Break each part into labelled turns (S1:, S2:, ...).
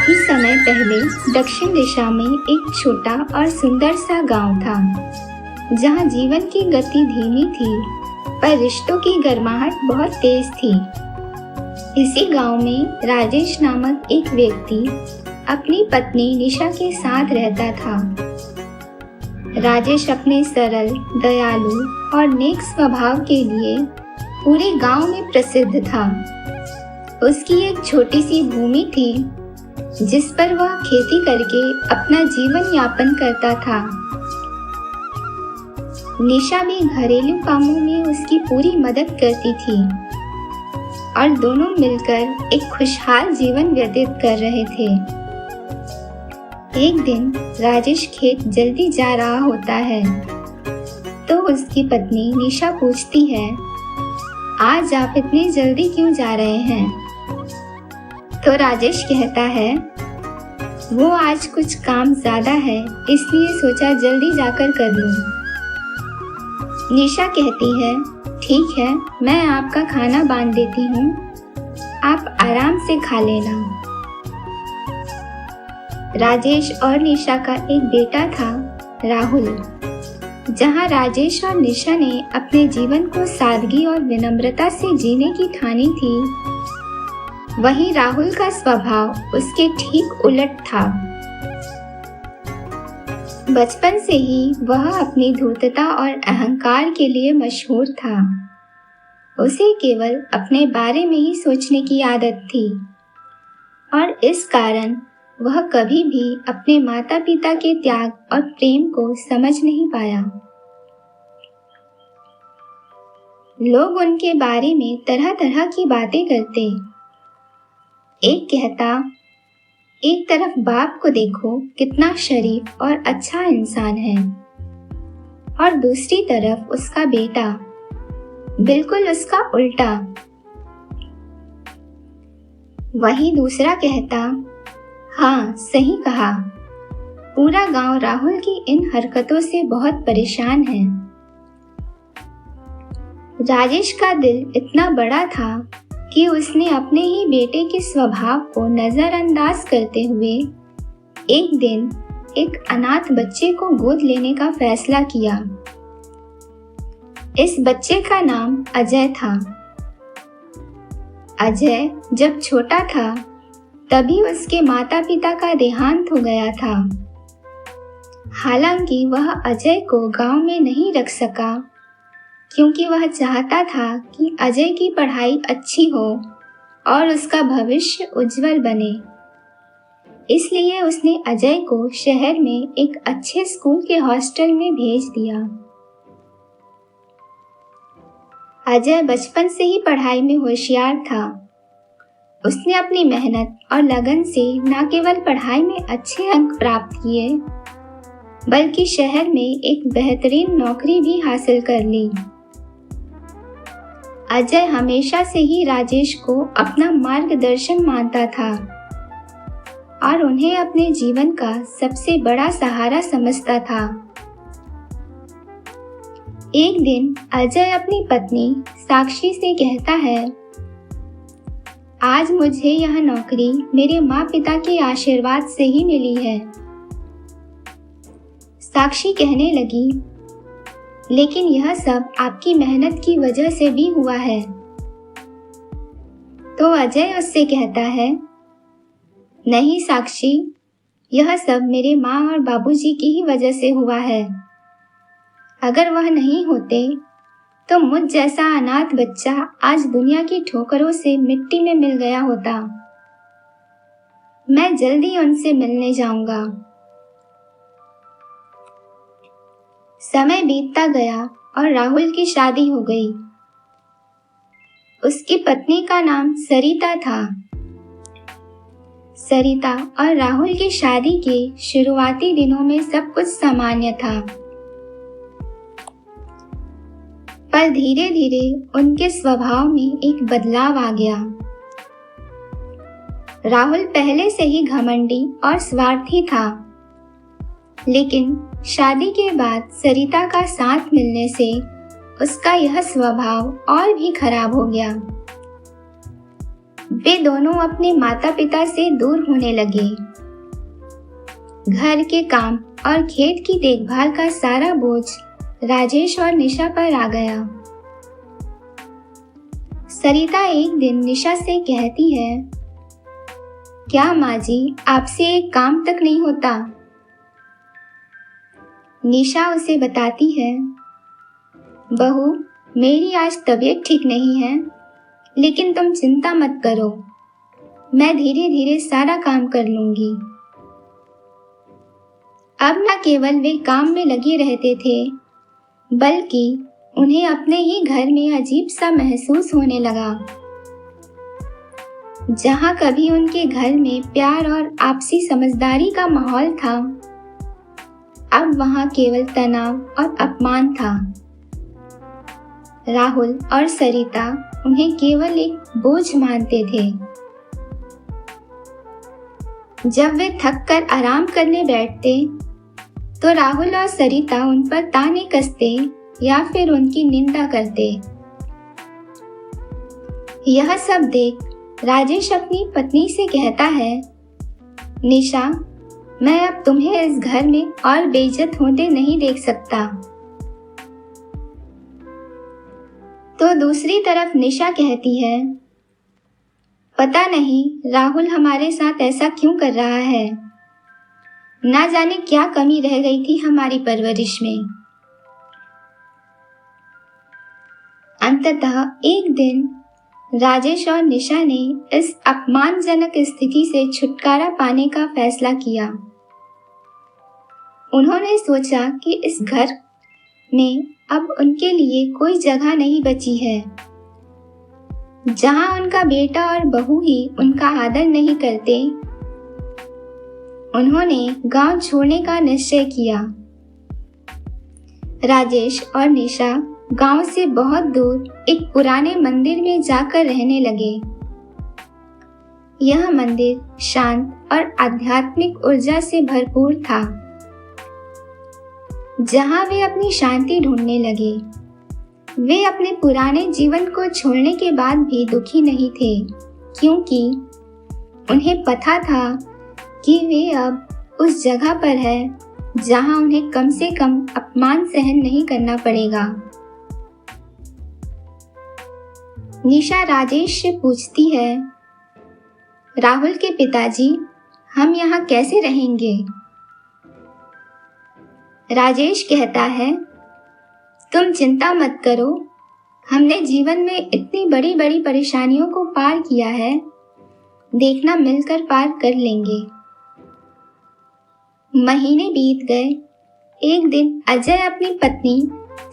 S1: काफी समय पहले दक्षिण दिशा में एक छोटा और सुंदर सा गांव था, जहां जीवन की गति धीमी थी पर रिश्तों की गर्माहट बहुत तेज थी। इसी गांव में राजेश नामक एक व्यक्ति अपनी पत्नी निशा के साथ रहता था। राजेश अपने सरल, दयालु और नेक स्वभाव के लिए पूरे गांव में प्रसिद्ध था। उसकी एक छोटी सी भूमि थी जिस पर वह खेती करके अपना जीवन यापन करता था। निशा भी घरेलू कामों में उसकी पूरी मदद करती थी और दोनों मिलकर एक खुशहाल जीवन व्यतीत कर रहे थे। एक दिन राजेश खेत जल्दी जा रहा होता है तो उसकी पत्नी निशा पूछती है, आज आप इतनी जल्दी क्यों जा रहे हैं? तो राजेश कहता है, वो आज कुछ काम ज्यादा है इसलिए सोचा जल्दी जाकर कर लूं। निशा कहती है, ठीक है, मैं आपका खाना बांध देती हूँ, आप आराम से खा लेना। राजेश और निशा का एक बेटा था, राहुल। जहाँ राजेश और निशा ने अपने जीवन को सादगी और विनम्रता से जीने की ठानी थी, वहीं राहुल का स्वभाव उसके ठीक उलट था। बचपन से ही वह अपनी धूर्तता और अहंकार के लिए मशहूर था। उसे केवल अपने बारे में ही सोचने की आदत थी और इस कारण वह कभी भी अपने माता पिता के त्याग और प्रेम को समझ नहीं पाया। लोग उनके बारे में तरह तरह की बातें करते। एक कहता, एक तरफ बाप को देखो कितना शरीफ और अच्छा इंसान है, और दूसरी तरफ उसका बेटा बिल्कुल उसका उल्टा। वहीं दूसरा कहता, हाँ सही कहा, पूरा गांव राहुल की इन हरकतों से बहुत परेशान है। राजेश का दिल इतना बड़ा था कि उसने अपने ही बेटे के स्वभाव को नजरअंदाज करते हुए एक दिन एक अनाथ बच्चे को गोद लेने का फैसला किया। इस बच्चे का नाम अजय था। अजय जब छोटा था तभी उसके माता पिता का देहांत हो गया था। हालांकि वह अजय को गांव में नहीं रख सका क्योंकि वह चाहता था कि अजय की पढ़ाई अच्छी हो और उसका भविष्य उज्जवल बने। इसलिए उसने अजय को शहर में एक अच्छे स्कूल के हॉस्टल में भेज दिया। अजय बचपन से ही पढ़ाई में होशियार था। उसने अपनी मेहनत और लगन से न केवल पढ़ाई में अच्छे अंक प्राप्त किए बल्कि शहर में एक बेहतरीन नौकरी भी हासिल कर ली। अजय हमेशा से ही राजेश को अपना मार्गदर्शन मानता था और उन्हें अपने जीवन का सबसे बड़ा सहारा समझता था। एक दिन अजय अपनी पत्नी साक्षी से कहता है, आज मुझे यह नौकरी मेरे माँ पिता के आशीर्वाद से ही मिली है। साक्षी कहने लगी, लेकिन यह सब आपकी मेहनत की वजह से भी हुआ है। तो अजय उससे कहता है, नहीं साक्षी, यह सब मेरे माँ और बाबूजी की ही वजह से हुआ है। अगर वह नहीं होते तो मुझ जैसा अनाथ बच्चा आज दुनिया की ठोकरों से मिट्टी में मिल गया होता। मैं जल्दी उनसे मिलने जाऊंगा। समय बीतता गया और राहुल की शादी हो गई। उसकी पत्नी का नाम सरिता था। सरिता और राहुल की शादी के शुरुआती दिनों में सब कुछ सामान्य था, पर धीरे धीरे उनके स्वभाव में एक बदलाव आ गया। राहुल पहले से ही घमंडी और स्वार्थी था, लेकिन शादी के बाद सरिता का साथ मिलने से उसका यह स्वभाव और भी खराब हो गया। वे दोनों अपने माता पिता से दूर होने लगे। घर के काम और खेत की देखभाल का सारा बोझ राजेश और निशा पर आ गया। सरिता एक दिन निशा से कहती है, क्या माँ जी, आपसे एक काम तक नहीं होता? निशा उसे बताती है, बहू, मेरी आज तबीयत ठीक नहीं है, लेकिन तुम चिंता मत करो, मैं धीरे धीरे सारा काम कर लूंगी। अब न केवल वे काम में लगे रहते थे, बल्कि उन्हें अपने ही घर में अजीब सा महसूस होने लगा। जहाँ कभी उनके घर में प्यार और आपसी समझदारी का माहौल था, अब वहाँ केवल तनाव और अपमान था। राहुल और सरिता उन्हें केवल एक बोझ मानते थे। जब वे थक कर आराम करने बैठते, तो राहुल और सरिता उन पर ताने कसते या फिर उनकी निंदा करते। यह सब देख राजेश अपनी पत्नी से कहता है, निशा, मैं अब तुम्हें इस घर में और बेइज्जत होते नहीं देख सकता। तो दूसरी तरफ निशा कहती है, पता नहीं राहुल हमारे साथ ऐसा क्यों कर रहा है। ना जाने क्या कमी रह गई थी हमारी परवरिश में। अंततः एक दिन राजेश और निशा ने इस अपमानजनक स्थिति से छुटकारा पाने का फैसला किया। उन्होंने सोचा कि इस घर में अब उनके लिए कोई जगह नहीं बची है, जहां उनका बेटा और बहू ही उनका आदर नहीं करते। उन्होंने गांव छोड़ने का निश्चय किया। राजेश और निशा गांव से बहुत दूर एक पुराने मंदिर में जाकर रहने लगे। यह मंदिर शांत और आध्यात्मिक ऊर्जा से भरपूर था, जहां वे अपनी शांति ढूंढने लगे। वे अपने पुराने जीवन को छोड़ने के बाद भी दुखी नहीं थे, क्योंकि उन्हें पता था कि वे अब उस जगह पर हैं जहां उन्हें कम से कम अपमान सहन नहीं करना पड़ेगा। निशा राजेश से पूछती है, राहुल के पिताजी, हम यहाँ कैसे रहेंगे? राजेश कहता है, तुम चिंता मत करो, हमने जीवन में इतनी बड़ी बड़ी परेशानियों को पार किया है, देखना मिलकर पार कर लेंगे। महीने बीत गए। एक दिन अजय अपनी पत्नी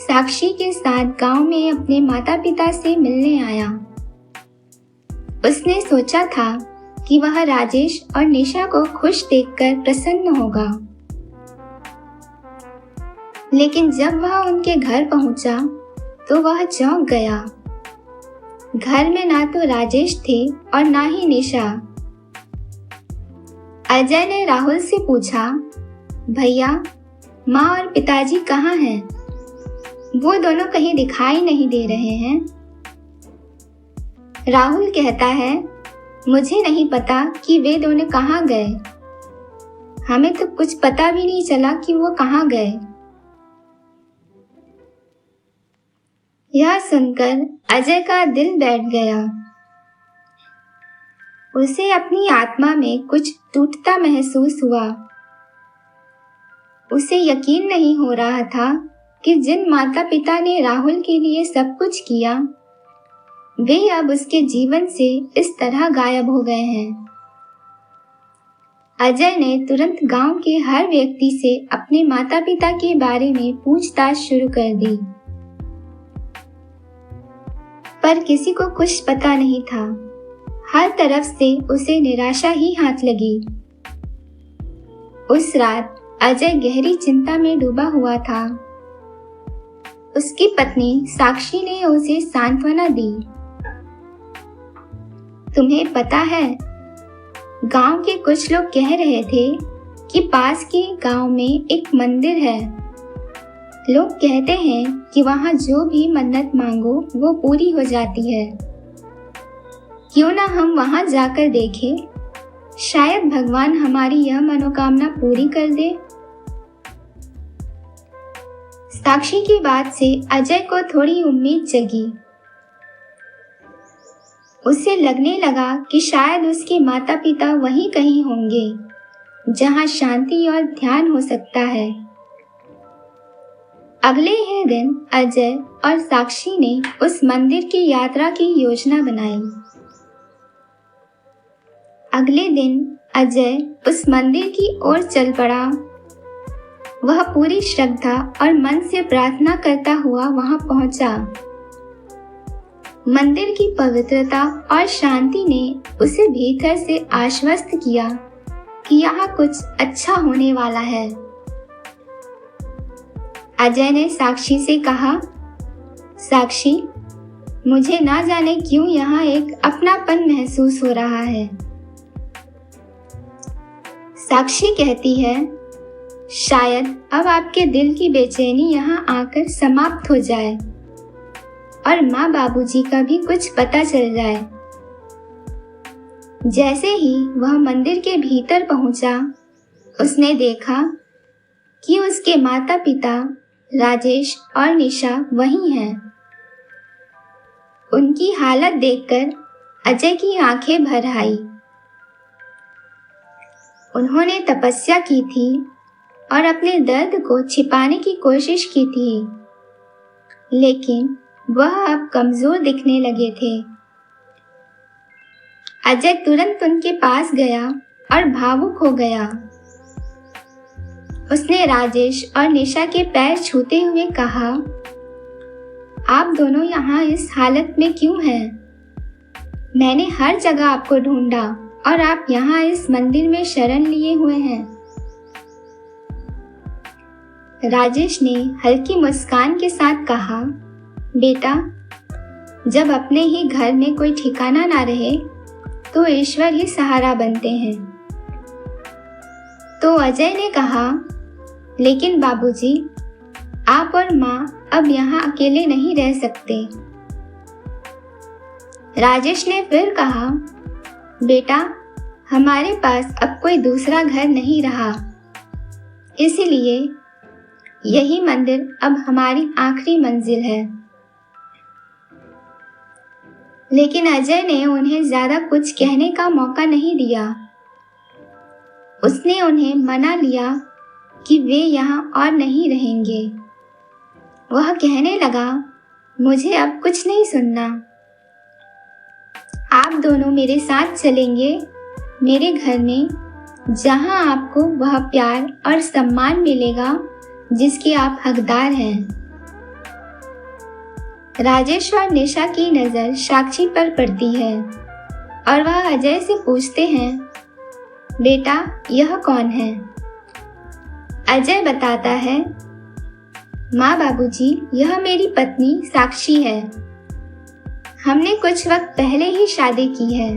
S1: साक्षी के साथ गांव में अपने माता पिता से मिलने आया। उसने सोचा था कि वह राजेश और निशा को खुश देखकर प्रसन्न होगा, लेकिन जब वह उनके घर पहुंचा तो वह चौंक गया। घर में ना तो राजेश थे और ना ही निशा। अजय ने राहुल से पूछा, भैया, माँ और पिताजी कहाँ हैं? वो दोनों कहीं दिखाई नहीं दे रहे हैं। राहुल कहता है, मुझे नहीं पता कि वे दोनों कहाँ गए। हमें तो कुछ पता भी नहीं चला कि वो कहाँ गए। यह सुनकर अजय का दिल बैठ गया। उसे अपनी आत्मा में कुछ टूटता महसूस हुआ। उसे यकीन नहीं हो रहा था कि जिन माता पिता ने राहुल के लिए सब कुछ किया, वे अब उसके जीवन से इस तरह गायब हो गए हैं। अजय ने तुरंत गांव के हर व्यक्ति से अपने माता पिता के बारे में पूछताछ शुरू कर दी, पर किसी को कुछ पता नहीं था। हर तरफ से उसे निराशा ही हाथ लगी। उस रात अजय गहरी चिंता में डूबा हुआ था। उसकी पत्नी साक्षी ने उसे सांत्वना दी। तुम्हें पता है, गांव के कुछ लोग कह रहे थे कि पास के गांव में एक मंदिर है। लोग कहते हैं कि वहां जो भी मन्नत मांगो वो पूरी हो जाती है। क्यों ना हम वहां जाकर देखें, शायद भगवान हमारी यह मनोकामना पूरी कर दे। साक्षी की बात से अजय को थोड़ी उम्मीद जगी। उसे लगने लगा कि शायद उसके माता पिता वहीं कहीं होंगे जहां शांति और ध्यान हो सकता है। अगले ही दिन अजय और साक्षी ने उस मंदिर की यात्रा की योजना बनाई। अगले दिन अजय उस मंदिर की ओर चल पड़ा। वह पूरी श्रद्धा और मन से प्रार्थना करता हुआ वहां पहुंचा। मंदिर की पवित्रता और शांति ने उसे भीतर से आश्वस्त किया कि यहाँ कुछ अच्छा होने वाला है। अजय ने साक्षी से कहा, साक्षी, मुझे ना जाने क्यों यहाँ एक अपनापन महसूस हो रहा है। साक्षी कहती है, शायद अब आपके दिल की बेचैनी यहाँ आकर समाप्त हो जाए और माँ बाबूजी का भी कुछ पता चल जाए। जैसे ही वह मंदिर के भीतर पहुंचा, उसने देखा कि उसके माता पिता राजेश और निशा वहीं हैं। उनकी हालत देखकर अजय की आंखें भर आई। उन्होंने तपस्या की थी और अपने दर्द को छिपाने की कोशिश की थी, लेकिन वह अब कमजोर दिखने लगे थे। अजय तुरंत उनके पास गया और भावुक हो गया। उसने राजेश और निशा के पैर छूते हुए कहा, आप दोनों यहाँ इस हालत में क्यों हैं? मैंने हर जगह आपको ढूंढा और आप यहाँ इस मंदिर में शरण लिए हुए हैं। राजेश ने हल्की मुस्कान के साथ कहा, बेटा, जब अपने ही घर में कोई ठिकाना ना रहे तो ईश्वर ही सहारा बनते हैं। तो अजय ने कहा, लेकिन बाबूजी, आप और माँ अब यहाँ अकेले नहीं रह सकते। राजेश ने फिर कहा, बेटा, हमारे पास अब कोई दूसरा घर नहीं रहा, इसलिए यही मंदिर अब हमारी आखिरी मंजिल है। लेकिन अजय ने उन्हें ज्यादा कुछ कहने का मौका नहीं दिया। उसने उन्हें मना लिया कि वे यहाँ और नहीं रहेंगे। वह कहने लगा, मुझे अब कुछ नहीं सुनना। आप दोनों मेरे साथ चलेंगे मेरे घर में, जहाँ आपको वह प्यार और सम्मान मिलेगा जिसके आप हकदार हैं। राजेश और निशा की नजर साक्षी पर पड़ती है और वह अजय से पूछते हैं, बेटा, यह कौन है? अजय बताता है, माँ बाबूजी, यह मेरी पत्नी साक्षी है। हमने कुछ वक्त पहले ही शादी की है।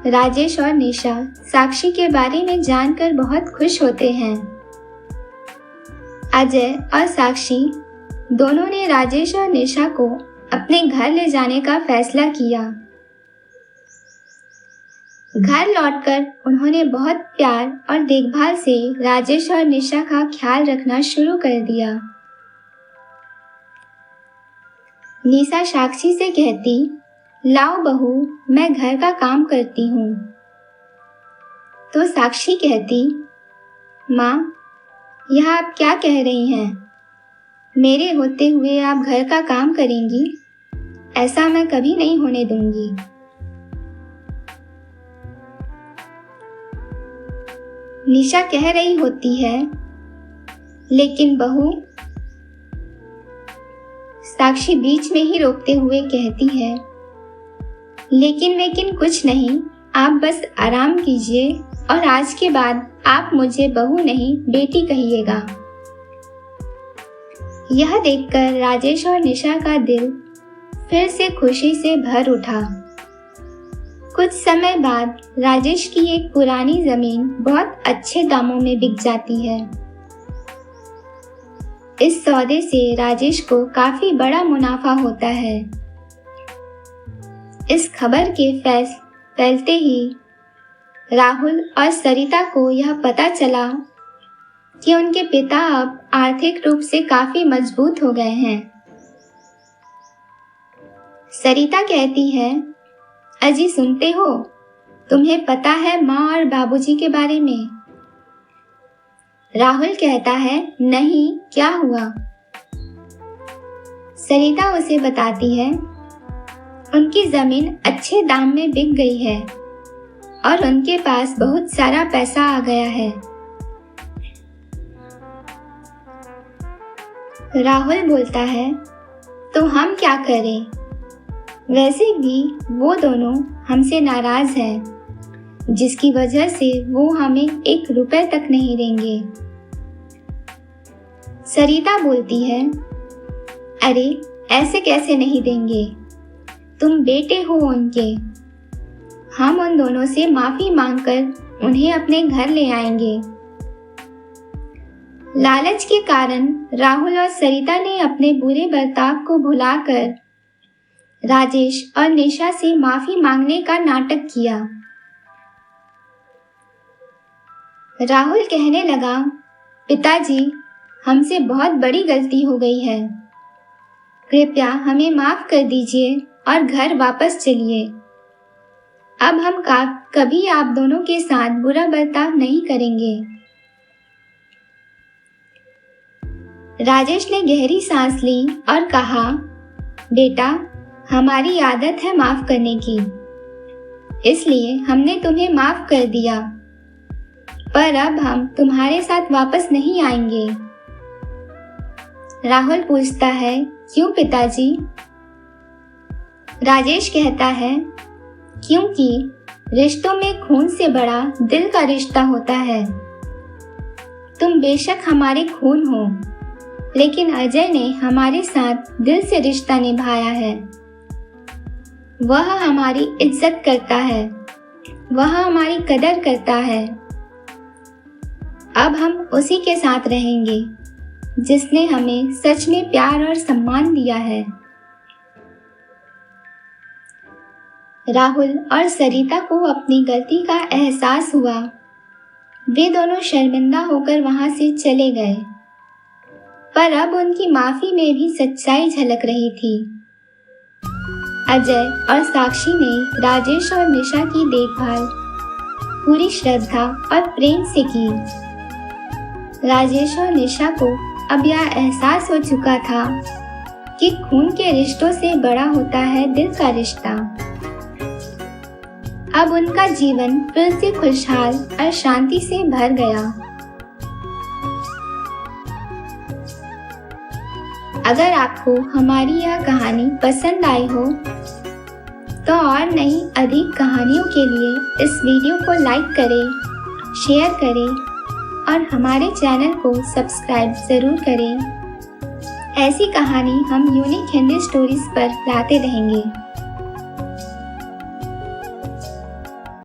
S1: राजेश और निशा साक्षी के बारे में जानकर बहुत खुश होते हैं। अजय और साक्षी दोनों ने राजेश और निशा को अपने घर ले जाने का फैसला किया। घर लौटकर उन्होंने बहुत प्यार और देखभाल से राजेश और निशा का ख्याल रखना शुरू कर दिया। निशा साक्षी से कहती, लाओ बहू, मैं घर का काम करती हूँ। तो साक्षी कहती, माँ, यह आप क्या कह रही हैं? मेरे होते हुए आप घर का काम करेंगी? ऐसा मैं कभी नहीं होने दूंगी। निशा कह रही होती है, लेकिन बहू। साक्षी बीच में ही रोकते हुए कहती है, लेकिन कुछ नहीं, आप बस आराम कीजिए और आज के बाद आप मुझे बहू नहीं बेटी कहिएगा। यह देखकर राजेश और निशा का दिल फिर से खुशी से भर उठा। कुछ समय बाद राजेश की एक पुरानी जमीन बहुत अच्छे दामों में बिक जाती है। इस सौदे से राजेश को काफी बड़ा मुनाफा होता है। इस खबर के फैलते ही राहुल और सरिता को यह पता चला कि उनके पिता अब आर्थिक रूप से काफी मजबूत हो गए हैं। सरिता कहती है, अजी सुनते हो, तुम्हें पता है माँ और बाबूजी के बारे में? राहुल कहता है, नहीं, क्या हुआ? सरिता उसे बताती है, उनकी जमीन अच्छे दाम में बिक गई है और उनके पास बहुत सारा पैसा आ गया है। राहुल बोलता है, तो हम क्या करें? वैसे भी वो दोनों हमसे नाराज हैं, जिसकी वजह से वो हमें 1 रुपए तक नहीं देंगे। सरिता बोलती है, अरे ऐसे कैसे नहीं देंगे? तुम बेटे हो उनके। हम उन दोनों से माफी मांगकर उन्हें अपने घर ले आएंगे। लालच के कारण राहुल और सरिता ने अपने बुरे बर्ताव को भुलाकर राजेश और निशा से माफी मांगने का नाटक किया। राहुल कहने लगा, पिताजी, हमसे बहुत बड़ी गलती हो गई है। कृपया हमें माफ कर दीजिए और घर वापस चलिए। अब हम कभी आप दोनों के साथ बुरा बर्ताव नहीं करेंगे। राजेश ने गहरी सांस ली और कहा, बेटा, हमारी आदत है माफ करने की, इसलिए हमने तुम्हें माफ कर दिया, पर अब हम तुम्हारे साथ वापस नहीं आएंगे। राहुल पूछता है, क्यों पिताजी? राजेश कहता है, क्योंकि रिश्तों में खून से बड़ा दिल का रिश्ता होता है। तुम बेशक हमारे खून हो, लेकिन अजय ने हमारे साथ दिल से रिश्ता निभाया है। वह हमारी इज्जत करता है, वह हमारी कदर करता है। अब हम उसी के साथ रहेंगे जिसने हमें सच में प्यार और सम्मान दिया है। राहुल और सरिता को अपनी गलती का एहसास हुआ। वे दोनों शर्मिंदा होकर वहां से चले गए, पर अब उनकी माफी में भी सच्चाई झलक रही थी। अजय और साक्षी ने राजेश और निशा की देखभाल पूरी श्रद्धा और प्रेम से की। राजेश और निशा को अब यह एहसास हो चुका था कि खून के रिश्तों से बड़ा होता है दिल का रिश्ता। अब उनका जीवन फिर से खुशहाल और शांति से भर गया। अगर आपको हमारी यह कहानी पसंद आई हो तो और नई अधिक कहानियों के लिए इस वीडियो को लाइक करें, शेयर करें और हमारे चैनल को सब्सक्राइब जरूर करें। ऐसी कहानी हम यूनिक हिंदी स्टोरीज पर लाते रहेंगे।